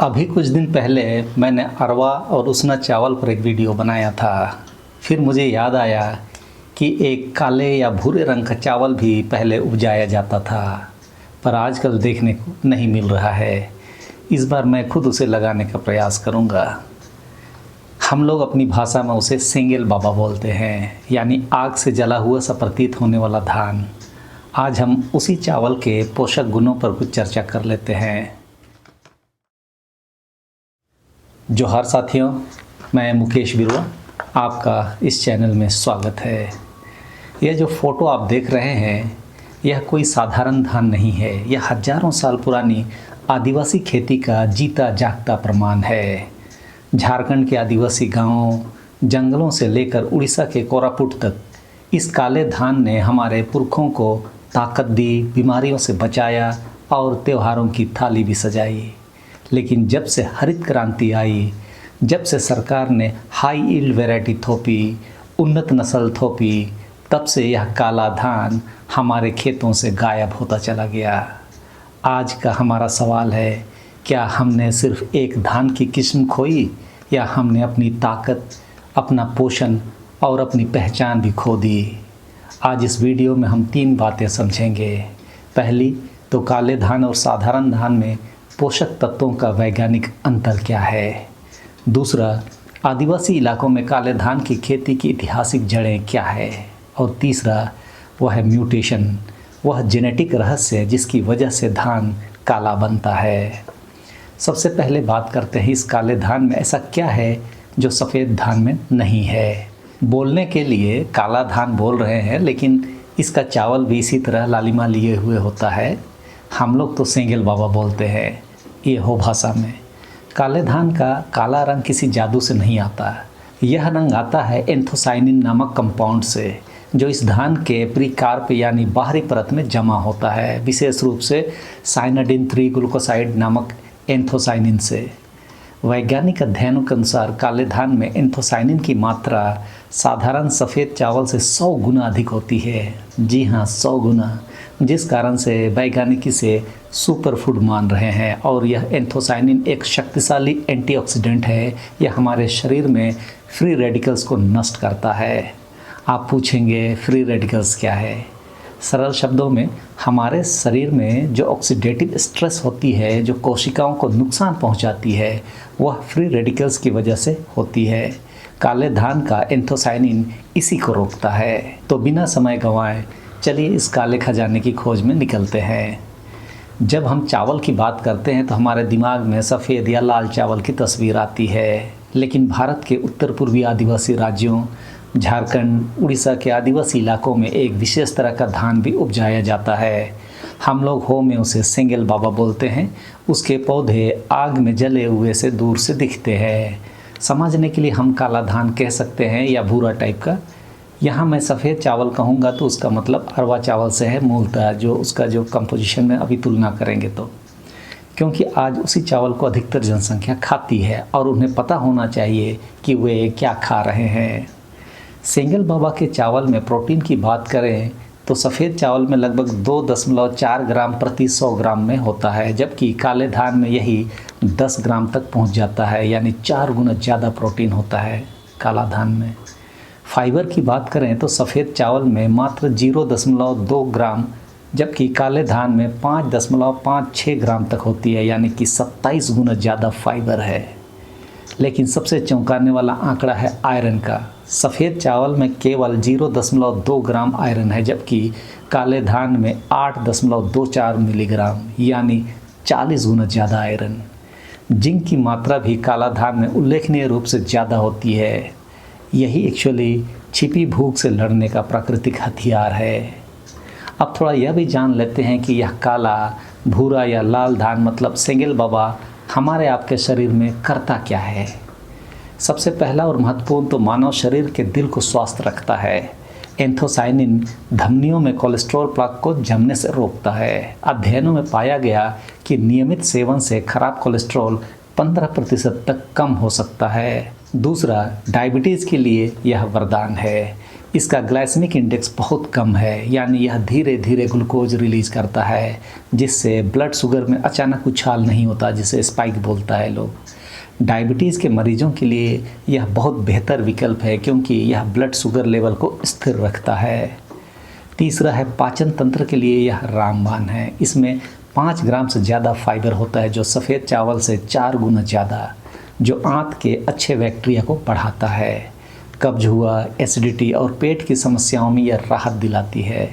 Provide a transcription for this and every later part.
अभी कुछ दिन पहले मैंने अरवा और उसना चावल पर एक वीडियो बनाया था। फिर मुझे याद आया कि एक काले या भूरे रंग का चावल भी पहले उपजाया जाता था, पर आजकल देखने को नहीं मिल रहा है। इस बार मैं खुद उसे लगाने का प्रयास करूंगा। हम लोग अपनी भाषा में उसे सेंगेल बाबा बोलते हैं, यानी आग से जला हुआ सा प्रतीत होने वाला धान। आज हम उसी चावल के पोषक गुणों पर कुछ चर्चा कर लेते हैं। जोहार साथियों, मैं मुकेश बिरुआ, आपका इस चैनल में स्वागत है। यह जो फ़ोटो आप देख रहे हैं, यह कोई साधारण धान नहीं है। यह हजारों साल पुरानी आदिवासी खेती का जीता जागता प्रमाण है। झारखंड के आदिवासी गांवों, जंगलों से लेकर उड़ीसा के कोरापुट तक इस काले धान ने हमारे पुरखों को ताकत दी, बीमारियों से बचाया और त्योहारों की थाली भी सजाई। लेकिन जब से हरित क्रांति आई, जब से सरकार ने हाई यील्ड वैरायटी थोपी, उन्नत नस्ल थोपी, तब से यह काला धान हमारे खेतों से गायब होता चला गया। आज का हमारा सवाल है, क्या हमने सिर्फ एक धान की किस्म खोई, या हमने अपनी ताकत, अपना पोषण और अपनी पहचान भी खो दी? आज इस वीडियो में हम 3 बातें समझेंगे। पहली तो काले धान और साधारण धान में पोषक तत्वों का वैज्ञानिक अंतर क्या है। दूसरा, आदिवासी इलाकों में काले धान की खेती की ऐतिहासिक जड़ें क्या है। और तीसरा, वह है म्यूटेशन, वह जेनेटिक रहस्य जिसकी वजह से धान काला बनता है। सबसे पहले बात करते हैं, इस काले धान में ऐसा क्या है जो सफ़ेद धान में नहीं है। बोलने के लिए काला धान बोल रहे हैं, लेकिन इसका चावल भी इसी तरह लालिमा लिए हुए होता है। हम लोग तो सेंगेल बाबा बोलते हैं ये हो भाषा में। काले धान का काला रंग किसी जादू से नहीं आता। यह रंग आता है एंथोसाइनिन नामक कंपाउंड से, जो इस धान के प्रीकार्प यानी बाहरी परत में जमा होता है, विशेष रूप से साइनाडिन 3 ग्लूकोसाइड नामक एंथोसाइनिन से। वैज्ञानिक अध्ययनों के अनुसार काले धान में एंथोसाइनिन की मात्रा साधारण सफ़ेद चावल से 100 गुना अधिक होती है। जी हाँ, 100 गुना, जिस कारण से वैज्ञानिक इसे सुपर फूड मान रहे हैं। और यह एंथोसाइनिन एक शक्तिशाली एंटीऑक्सीडेंट है। यह हमारे शरीर में फ्री रेडिकल्स को नष्ट करता है। आप पूछेंगे फ्री रेडिकल्स क्या है? सरल शब्दों में, हमारे शरीर में जो ऑक्सीडेटिव स्ट्रेस होती है, जो कोशिकाओं को नुकसान पहुंचाती है, वह फ्री रेडिकल्स की वजह से होती है। काले धान का एंथोसाइनिन इसी को रोकता है। तो बिना समय गंवाए चलिए इस काले खजाने की खोज में निकलते हैं। जब हम चावल की बात करते हैं तो हमारे दिमाग में सफ़ेद या लाल चावल की तस्वीर आती है, लेकिन भारत के उत्तर पूर्वी आदिवासी राज्यों, झारखंड, उड़ीसा के आदिवासी इलाकों में एक विशेष तरह का धान भी उपजाया जाता है। हम लोग हो में उसे सेंगेल बाबा बोलते हैं। उसके पौधे आग में जले हुए से दूर से दिखते हैं। समझने के लिए हम काला धान कह सकते हैं या भूरा टाइप का। यहाँ मैं सफ़ेद चावल कहूँगा तो उसका मतलब अरवा चावल से है मूलतः, जो उसका जो कंपोजिशन में अभी तुलना करेंगे तो, क्योंकि आज उसी चावल को अधिकतर जनसंख्या खाती है और उन्हें पता होना चाहिए कि वे क्या खा रहे हैं। सेंगेल बाबा के चावल में प्रोटीन की बात करें तो सफ़ेद चावल में लगभग 2.4 ग्राम प्रति 100 ग्राम में होता है, जबकि काले धान में यही 10 ग्राम तक पहुंच जाता है, यानी 4 गुना ज़्यादा प्रोटीन होता है काला धान में। फाइबर की बात करें तो सफ़ेद चावल में मात्र 0.2 ग्राम, जबकि काले धान में 5.56 ग्राम तक होती है, यानी कि 27 गुना ज़्यादा फाइबर है। लेकिन सबसे चौंकाने वाला आंकड़ा है आयरन का। सफ़ेद चावल में केवल 0.2 ग्राम आयरन है, जबकि काले धान में 8.24 मिलीग्राम, यानी 40 गुना ज़्यादा आयरन। जिंक की मात्रा भी काला धान में उल्लेखनीय रूप से ज़्यादा होती है। यही एक्चुअली छिपी भूख से लड़ने का प्राकृतिक हथियार है। अब थोड़ा यह भी जान लेते हैं कि यह काला, भूरा या लाल धान मतलब सेंगेल बाबा हमारे आपके शरीर में करता क्या है। सबसे पहला और महत्वपूर्ण तो मानव शरीर के दिल को स्वस्थ रखता है। एंथोसाइनिन धमनियों में कोलेस्ट्रॉल प्लाक को जमने से रोकता है। अध्ययनों में पाया गया कि नियमित सेवन से खराब कोलेस्ट्रॉल 15% तक कम हो सकता है। दूसरा, डायबिटीज़ के लिए यह वरदान है। इसका ग्लाइसेमिक इंडेक्स बहुत कम है, यानी यह धीरे धीरे ग्लूकोज रिलीज करता है, जिससे ब्लड शुगर में अचानक उछाल नहीं होता, जिसे स्पाइक बोलता है लोग। डायबिटीज़ के मरीजों के लिए यह बहुत बेहतर विकल्प है, क्योंकि यह ब्लड शुगर लेवल को स्थिर रखता है। तीसरा है पाचन तंत्र के लिए यह रामबाण है। इसमें 5 ग्राम से ज़्यादा फाइबर होता है, जो सफ़ेद चावल से 4 गुना ज़्यादा, जो आंत के अच्छे बैक्टीरिया को बढ़ाता है। कब्ज हुआ, एसिडिटी और पेट की समस्याओं में यह राहत दिलाती है,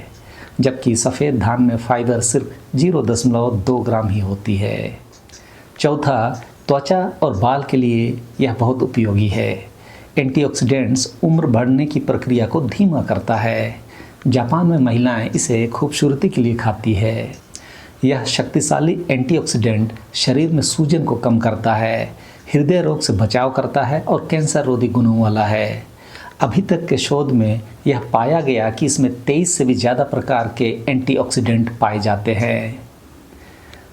जबकि सफ़ेद धान में फाइबर सिर्फ 0.2 ग्राम ही होती है। चौथा, त्वचा और बाल के लिए यह बहुत उपयोगी है। एंटीऑक्सीडेंट्स उम्र बढ़ने की प्रक्रिया को धीमा करता है। जापान में महिलाएं इसे खूबसूरती के लिए खाती है। यह शक्तिशाली एंटीऑक्सीडेंट शरीर में सूजन को कम करता है, हृदय रोग से बचाव करता है और कैंसर रोधी गुणों वाला है। अभी तक के शोध में यह पाया गया कि इसमें 23 से भी ज़्यादा प्रकार के एंटीऑक्सीडेंट पाए जाते हैं।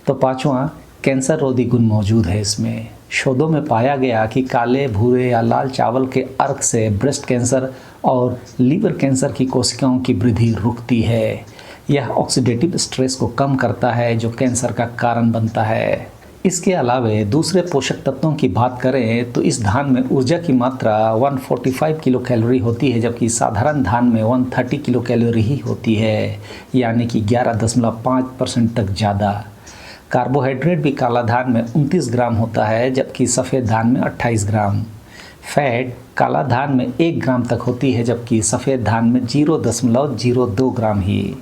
तो पांचवा, कैंसर रोधी गुण मौजूद है इसमें। शोधों में पाया गया कि काले, भूरे या लाल चावल के अर्क से ब्रेस्ट कैंसर और लीवर कैंसर की कोशिकाओं की वृद्धि रुकती है। यह ऑक्सीडेटिव स्ट्रेस को कम करता है, जो कैंसर का कारण बनता है। इसके अलावा दूसरे पोषक तत्वों की बात करें तो इस धान में ऊर्जा की मात्रा 145 किलो कैलोरी होती है, जबकि साधारण धान में 130 किलो कैलोरी ही होती है, यानी कि 11.5% तक ज़्यादा। कार्बोहाइड्रेट भी काला धान में 29 ग्राम होता है, जबकि सफ़ेद धान में 28 ग्राम। फैट काला धान में 1 ग्राम तक होती है, जबकि सफ़ेद धान में 0.02 ग्राम ही।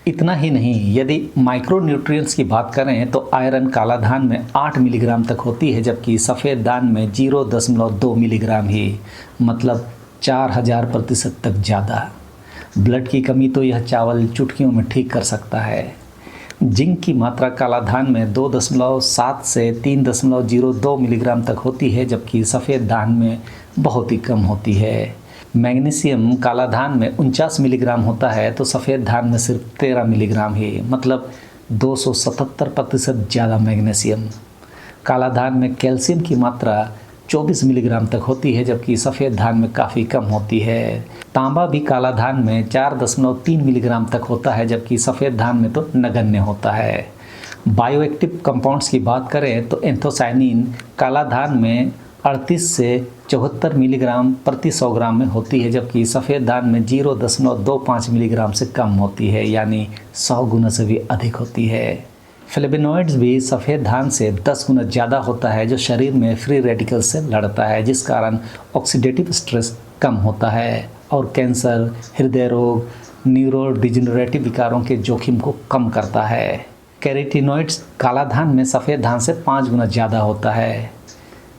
इतना ही नहीं, यदि माइक्रोन्यूट्रिएंट्स की बात करें तो आयरन काला धान में 8 मिलीग्राम तक होती है, जबकि सफ़ेद धान में 0.2 मिलीग्राम ही, मतलब 4000% तक ज़्यादा। ब्लड की कमी तो यह चावल चुटकियों में ठीक कर सकता है। जिंक की मात्रा काला धान में 2.7 से 3.02 मिलीग्राम तक होती है, जबकि सफ़ेद धान में बहुत ही कम होती है। मैग्नीशियम काला धान में 49 मिलीग्राम होता है, तो सफ़ेद धान में सिर्फ 13 मिलीग्राम ही, मतलब 277% ज़्यादा मैग्नीशियम। काला धान में कैल्शियम की मात्रा 24 मिलीग्राम तक होती है, जबकि सफ़ेद धान में काफ़ी कम होती है। तांबा भी काला धान में 4.3 मिलीग्राम तक होता है, जबकि सफ़ेद धान में तो नगण्य होता है। बायोएक्टिव कंपाउंड्स की बात करें तो एंथोसाइनिन काला धान में 38 से 74 मिलीग्राम प्रति 100 ग्राम में होती है, जबकि सफ़ेद धान में 0.25 मिलीग्राम से कम होती है, यानी 100 गुना से भी अधिक होती है। फ्लेवोनॉइड्स भी सफ़ेद धान से 10 गुना ज़्यादा होता है, जो शरीर में फ्री रेडिकल से लड़ता है, जिस कारण ऑक्सीडेटिव स्ट्रेस कम होता है और कैंसर, हृदय रोग, न्यूरोडिजेनरेटिव विकारों के जोखिम को कम करता है। कैरोटीनॉइड्स काला धान में सफ़ेद धान से 5 गुना ज़्यादा होता है।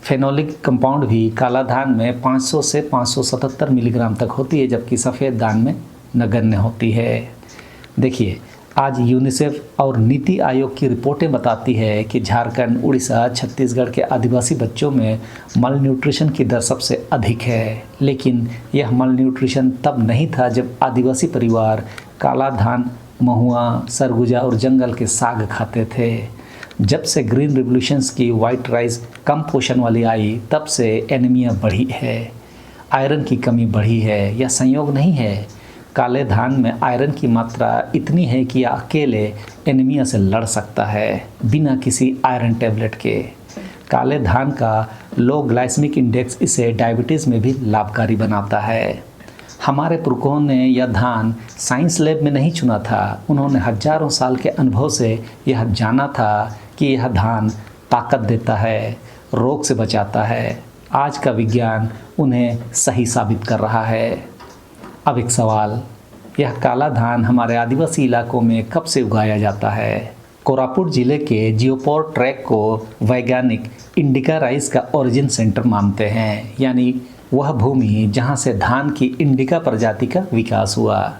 फेनोलिक कंपाउंड भी काला धान में 500 से 577 मिलीग्राम तक होती है, जबकि सफ़ेद धान में नगण्य होती है। देखिए, आज यूनिसेफ और नीति आयोग की रिपोर्टें बताती है कि झारखंड, उड़ीसा, छत्तीसगढ़ के आदिवासी बच्चों में मल न्यूट्रिशन की दर सबसे अधिक है। लेकिन यह मल न्यूट्रिशन तब नहीं था जब आदिवासी परिवार काला धान, महुआ, सरगुजा और जंगल के साग खाते थे। जब से ग्रीन रिवोल्यूशंस की वाइट राइस कम पोषण वाली आई, तब से एनीमिया बढ़ी है, आयरन की कमी बढ़ी है। यह संयोग नहीं है। काले धान में आयरन की मात्रा इतनी है कि यह अकेले एनीमिया से लड़ सकता है, बिना किसी आयरन टैबलेट के। काले धान का लो ग्लाइसेमिक इंडेक्स इसे डायबिटीज़ में भी लाभकारी बनाता है। हमारे पुरखों ने यह धान साइंस लैब में नहीं चुना था। उन्होंने हजारों साल के अनुभव से यह जाना था कि यह धान ताकत देता है, रोग से बचाता है। आज का विज्ञान उन्हें सही साबित कर रहा है। अब एक सवाल, यह काला धान हमारे आदिवासी इलाकों में कब से उगाया जाता है? कोरापुट जिले के जियोपोर ट्रैक को वैज्ञानिक इंडिका राइस का ओरिजिन सेंटर मानते हैं, यानी वह भूमि जहां से धान की इंडिका प्रजाति का विकास हुआ।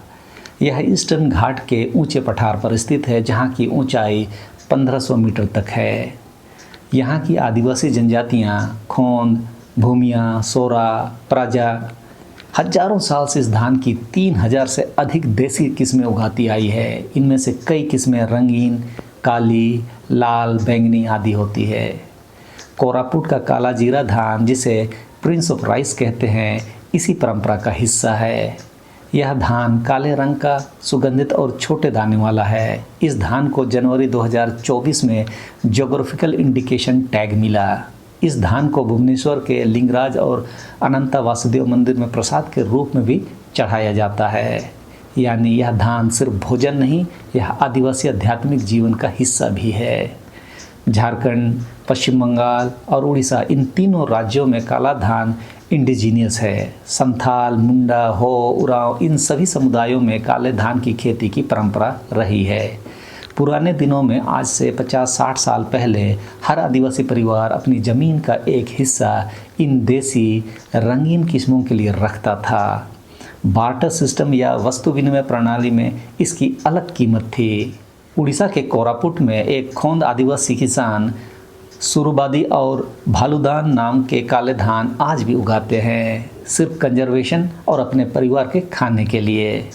यह ईस्टर्न घाट के ऊंचे पठार पर स्थित है, जहां की ऊंचाई 1500 मीटर तक है। यहाँ की आदिवासी जनजातियाँ खोंद, भूमिया, सोरा, प्राजा हजारों साल से इस धान की 3000 से अधिक देसी किस्में उगाती आई है। इनमें से कई किस्में रंगीन, काली, लाल, बैंगनी आदि होती है। कोरापुट का काला जीरा धान, जिसे प्रिंस ऑफ राइस कहते हैं, इसी परंपरा का हिस्सा है। यह धान काले रंग का सुगंधित और छोटे दाने वाला है। इस धान को जनवरी 2024 में ज्योग्राफिकल इंडिकेशन टैग मिला। इस धान को भुवनेश्वर के लिंगराज और अनंता वासुदेव मंदिर में प्रसाद के रूप में भी चढ़ाया जाता है। यानी यह धान सिर्फ भोजन नहीं, यह आदिवासी आध्यात्मिक जीवन का हिस्सा भी है। झारखंड, पश्चिम बंगाल और उड़ीसा, इन तीनों राज्यों में काला धान इंडिजीनियस है। संथाल, मुंडा, हो, उरांव, इन सभी समुदायों में काले धान की खेती की परंपरा रही है। पुराने दिनों में, आज से 50-60 साल पहले, हर आदिवासी परिवार अपनी ज़मीन का एक हिस्सा इन देसी रंगीन किस्मों के लिए रखता था। बार्टर सिस्टम या वस्तु विनिमय प्रणाली में इसकी अलग कीमत थी। उड़ीसा के कोरापुट में एक खोंद आदिवासी किसान सुरुबादी और भालुदान नाम के काले धान आज भी उगाते हैं, सिर्फ कंजर्वेशन और अपने परिवार के खाने के लिए।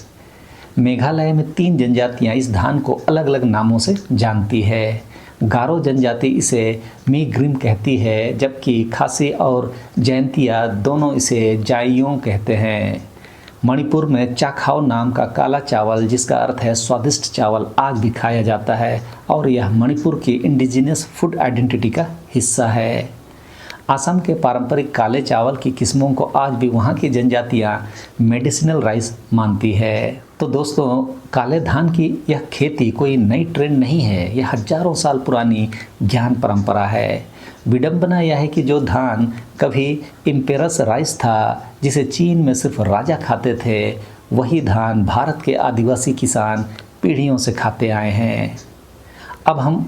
मेघालय में 3 जनजातियां इस धान को अलग अलग नामों से जानती है। गारो जनजाति इसे मीग्रिम कहती है, जबकि खासी और जयंतिया दोनों इसे जाइयों कहते हैं। मणिपुर में चाखाओ नाम का काला चावल, जिसका अर्थ है स्वादिष्ट चावल, आज भी खाया जाता है और यह मणिपुर की इंडिजिनियस फूड आइडेंटिटी का हिस्सा है। असम के पारंपरिक काले चावल की किस्मों को आज भी वहाँ की जनजातियाँ मेडिसिनल राइस मानती है। तो दोस्तों, काले धान की यह खेती कोई नई ट्रेंड नहीं है, यह हजारों साल पुरानी ज्ञान परंपरा है। विडंबना यह है कि जो धान कभी इम्पेरस राइस था, जिसे चीन में सिर्फ राजा खाते थे, वही धान भारत के आदिवासी किसान पीढ़ियों से खाते आए हैं। अब हम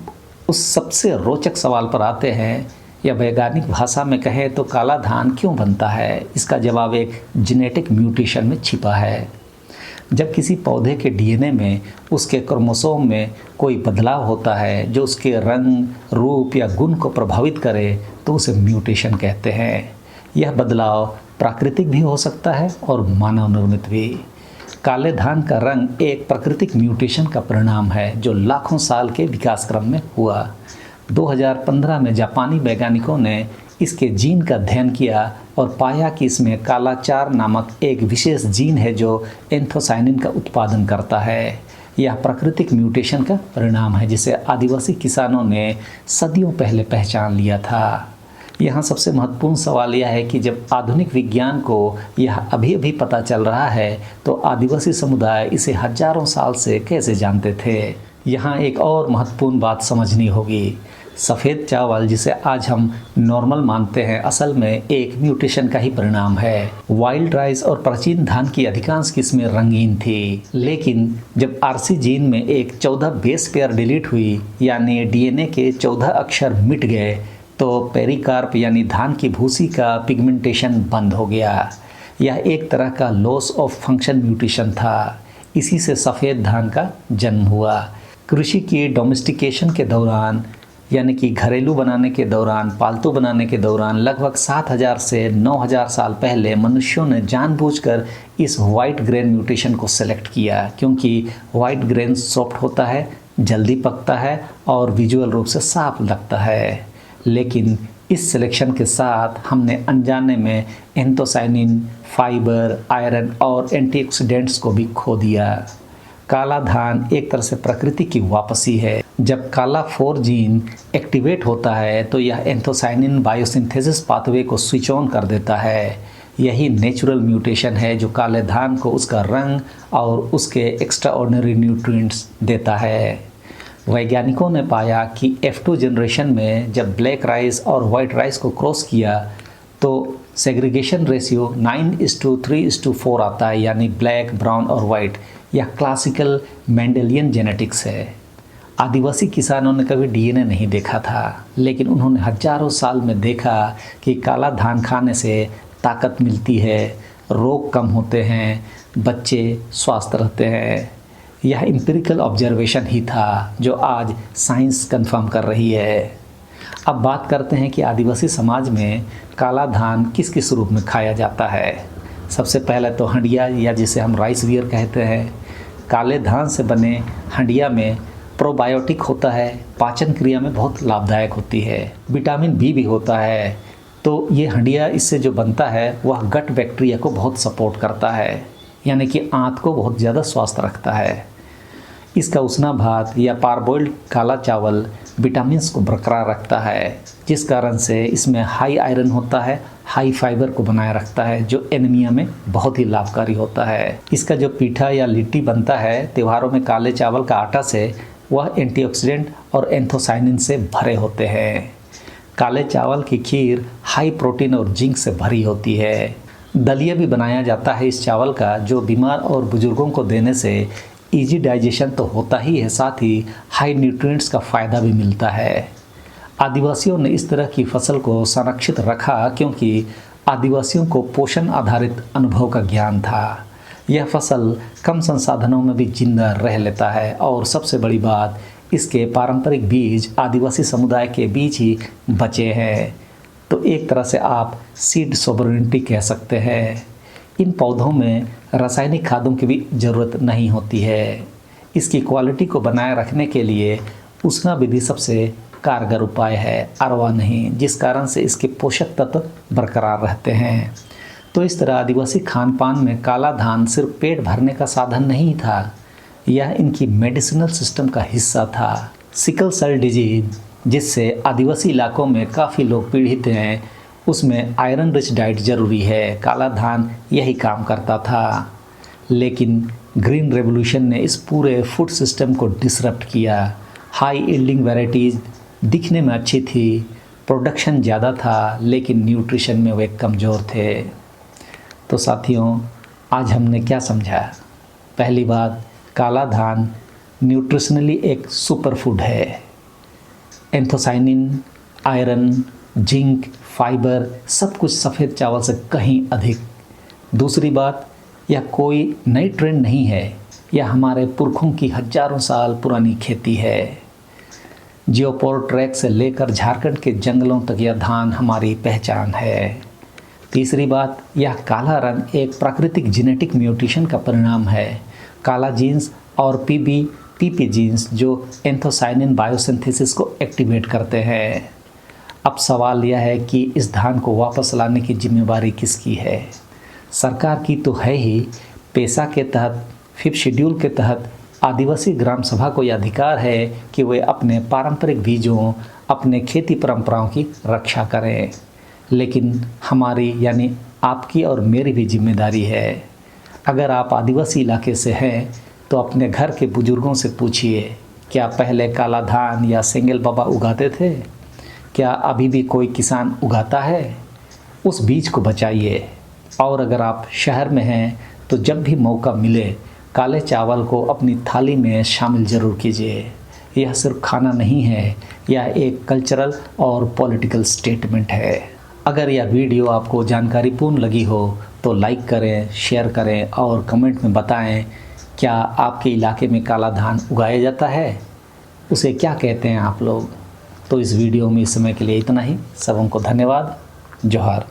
उस सबसे रोचक सवाल पर आते हैं, या वैज्ञानिक भाषा में कहें तो काला धान क्यों बनता है। इसका जवाब एक जेनेटिक म्यूटेशन में छिपा है। जब किसी पौधे के डीएनए में, उसके क्रोमोसोम में कोई बदलाव होता है जो उसके रंग, रूप या गुण को प्रभावित करे, तो उसे म्यूटेशन कहते हैं। यह बदलाव प्राकृतिक भी हो सकता है और मानव निर्मित भी। काले धान का रंग एक प्राकृतिक म्यूटेशन का परिणाम है जो लाखों साल के विकास क्रम में हुआ। 2015 में जापानी वैज्ञानिकों ने इसके जीन का अध्ययन किया और पाया कि इसमें कालाचार नामक एक विशेष जीन है जो एंथोसाइनिन का उत्पादन करता है। यह प्राकृतिक म्यूटेशन का परिणाम है जिसे आदिवासी किसानों ने सदियों पहले पहचान लिया था। यहाँ सबसे महत्वपूर्ण सवाल यह है कि जब आधुनिक विज्ञान को यह अभी अभी पता चल रहा है, तो आदिवासी समुदाय इसे हजारों साल से कैसे जानते थे। यहाँ एक और महत्वपूर्ण बात समझनी होगी। सफ़ेद चावल, जिसे आज हम नॉर्मल मानते हैं, असल में एक म्यूटेशन का ही परिणाम है। वाइल्ड राइस और प्राचीन धान की अधिकांश किस्में रंगीन थी, लेकिन जब आरसी जीन में एक 14 बेस पेयर डिलीट हुई, यानी डीएनए के 14 अक्षर मिट गए, तो पेरिकार्प यानी धान की भूसी का पिगमेंटेशन बंद हो गया। यह एक तरह का लॉस ऑफ फंक्शन म्यूटेशन था। इसी से सफ़ेद धान का जन्म हुआ। कृषि की डोमेस्टिकेशन के दौरान, यानी कि घरेलू बनाने के दौरान, पालतू बनाने के दौरान, लगभग 7000 से 9000 साल पहले मनुष्यों ने जानबूझकर इस वाइट ग्रेन म्यूटेशन को सेलेक्ट किया, क्योंकि वाइट ग्रेन सॉफ्ट होता है, जल्दी पकता है और विजुअल रूप से साफ लगता है। लेकिन इस सिलेक्शन के साथ हमने अनजाने में एंथोसाइनिन, फाइबर, आयरन और एंटीऑक्सीडेंट्स को भी खो दिया। काला धान एक तरह से प्रकृति की वापसी है। जब काला 4 जीन एक्टिवेट होता है तो यह एंथोसाइनिन बायोसिंथेसिस पाथवे को स्विच ऑन कर देता है। यही नेचुरल म्यूटेशन है जो काले धान को उसका रंग और उसके एक्स्ट्राऑर्डिनरी न्यूट्रिएंट्स देता है। वैज्ञानिकों ने पाया कि F2 जनरेशन में जब ब्लैक राइस और वाइट राइस को क्रॉस किया तो सेग्रीगेशन रेशियो 9:3:4 आता है, यानी ब्लैक, ब्राउन और वाइट। यह क्लासिकल मेंडेलियन जेनेटिक्स है। आदिवासी किसानों ने कभी डीएनए नहीं देखा था, लेकिन उन्होंने हजारों साल में देखा कि काला धान खाने से ताकत मिलती है, रोग कम होते हैं, बच्चे स्वस्थ रहते हैं। यह एम्पिरिकल ऑब्जर्वेशन ही था जो आज साइंस कंफर्म कर रही है। अब बात करते हैं कि आदिवासी समाज में काला धान किस किस रूप में खाया जाता है। सबसे पहले तो हंडिया, या जिसे हम राइस वियर कहते हैं। काले धान से बने हंडिया में प्रोबायोटिक होता है, पाचन क्रिया में बहुत लाभदायक होती है। विटामिन बी भी होता है। तो ये हंडिया, इससे जो बनता है वह गट बैक्टीरिया को बहुत सपोर्ट करता है। यानी कि आंत को बहुत ज़्यादा स्वस्थ रखता है। इसका उसना भात या पारबॉइल्ड काला चावल विटामिन्स को बरकरार रखता है, जिस कारण से इसमें हाई आयरन होता है, हाई फाइबर को बनाए रखता है, जो एनीमिया में बहुत ही लाभकारी होता है। इसका जो पीठा या लिट्टी बनता है त्योहारों में काले चावल का आटा से, वह एंटीऑक्सीडेंट और एंथोसाइनिन से भरे होते हैं। काले चावल की खीर हाई प्रोटीन और जिंक से भरी होती है। दलिया भी बनाया जाता है इस चावल का, जो बीमार और बुजुर्गों को देने से इजी डाइजेशन तो होता ही है, साथ ही हाई न्यूट्रिएंट्स का फ़ायदा भी मिलता है। आदिवासियों ने इस तरह की फसल को संरक्षित रखा क्योंकि आदिवासियों को पोषण आधारित अनुभव का ज्ञान था। यह फसल कम संसाधनों में भी जिंदा रह लेता है और सबसे बड़ी बात, इसके पारंपरिक बीज आदिवासी समुदाय के बीच ही बचे हैं। तो एक तरह से आप सीड सोवरेनिटी कह सकते हैं। इन पौधों में रासायनिक खादों की भी ज़रूरत नहीं होती है। इसकी क्वालिटी को बनाए रखने के लिए उष्णा विधि सबसे कारगर उपाय है, अरवा नहीं, जिस कारण से इसके पोषक तत्व बरकरार रहते हैं। तो इस तरह आदिवासी खान पान में काला धान सिर्फ पेट भरने का साधन नहीं था, यह इनकी मेडिसिनल सिस्टम का हिस्सा था। सिकल सेल डिजीज, जिससे आदिवासी इलाकों में काफ़ी लोग पीड़ित हैं, उसमें आयरन रिच डाइट ज़रूरी है। काला धान यही काम करता था, लेकिन ग्रीन रेवोल्यूशन ने इस पूरे फूड सिस्टम को डिसरप्ट किया। हाई यील्डिंग वैराइटीज़ दिखने में अच्छी थी, प्रोडक्शन ज़्यादा था, लेकिन न्यूट्रिशन में वे कमज़ोर थे। तो साथियों, आज हमने क्या समझा? पहली बात, काला धान न्यूट्रिशनली एक सुपर फूड है। एंथोसाइनिन, आयरन, जिंक, फाइबर सब कुछ सफ़ेद चावल से कहीं अधिक। दूसरी बात, यह कोई नई ट्रेंड नहीं है, यह हमारे पुरखों की हजारों साल पुरानी खेती है। जियोपोर ट्रैक से लेकर झारखंड के जंगलों तक यह धान हमारी पहचान है। तीसरी बात, यह काला रंग एक प्राकृतिक जेनेटिक म्यूटेशन का परिणाम है। काला जीन्स और पीपी जीन्स जो एंथोसाइनिन बायोसिंथेसिस को एक्टिवेट करते हैं। अब सवाल यह है कि इस धान को वापस लाने की जिम्मेवारी किसकी है? सरकार की तो है ही। पेशा के तहत 5th शेड्यूल के तहत आदिवासी ग्राम सभा को यह अधिकार है कि वे अपने पारंपरिक बीजों, अपने खेती परंपराओं की रक्षा करें। लेकिन हमारी यानी आपकी और मेरी भी जिम्मेदारी है। अगर आप आदिवासी इलाके से हैं तो अपने घर के बुजुर्गों से पूछिए, क्या पहले काला धान या सेंगेल बाबा उगाते थे? क्या अभी भी कोई किसान उगाता है? उस बीज को बचाइए। और अगर आप शहर में हैं तो जब भी मौका मिले काले चावल को अपनी थाली में शामिल ज़रूर कीजिए। यह सिर्फ खाना नहीं है, यह एक कल्चरल और पॉलिटिकल स्टेटमेंट है। अगर यह वीडियो आपको जानकारीपूर्ण लगी हो तो लाइक करें, शेयर करें और कमेंट में बताएं, क्या आपके इलाके में काला धान उगाया जाता है? उसे क्या कहते हैं आप लोग? तो इस वीडियो में इस समय के लिए इतना ही। सबों को धन्यवाद। जोहार।